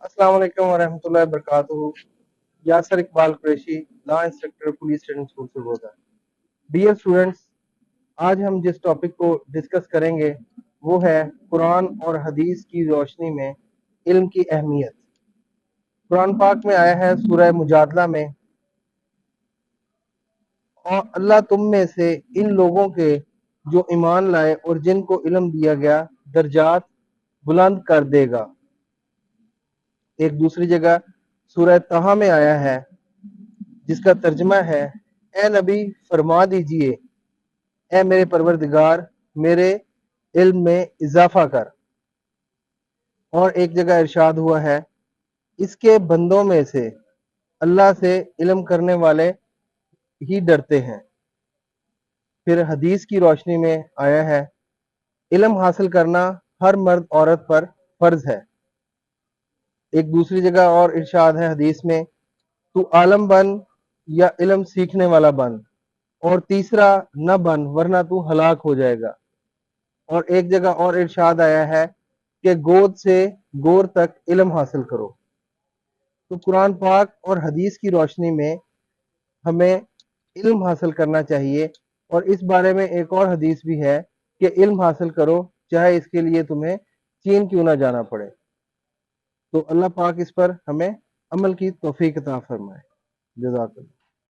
अस्सलाम वालेकुम वरहमतुल्लाहि वबरकातुहू। Yasir Iqbal Qureshi, law instructor, police training school से बोल रहा है। डियर स्टूडेंट्स, आज हम जिस टॉपिक को डिस्कस करेंगे वो है कुरान और हदीस की रोशनी में इल्म की अहमियत। कुरान पाक में आया है सूरह मुजादला में, और अल्लाह तुम में से इन लोगों के जो ईमान लाए और जिनको इल्म दिया गया दर्जात बुलंद कर देगा। एक दूसरी जगह सूरह तहा में आया है जिसका तर्जमा है, ए नबी फरमा दीजिए, ए मेरे परवरदिगार मेरे इल्म में इजाफा कर। और एक जगह इरशाद हुआ है, इसके बंदों में से अल्लाह से इल्म करने वाले ही डरते हैं। फिर हदीस की रोशनी में आया है, इल्म हासिल करना हर मर्द औरत पर फर्ज है। एक दूसरी जगह और इरशाद है हदीस में, तू आलम बन या इल्म सीखने वाला बन, और तीसरा न बन वरना तू हलाक हो जाएगा। और एक जगह और इरशाद आया है कि गोद से गोर तक इल्म हासिल करो। तो कुरान पाक और हदीस की रोशनी में हमें इल्म हासिल करना चाहिए। और इस बारे में एक और हदीस भी है कि इल्म हासिल करो चाहे इसके लिए तुम्हें चीन क्यों ना जाना पड़े। तो अल्लाह पाक इस पर हमें अमल की तौफीक अता फरमाए। जज़ाकल्लाह।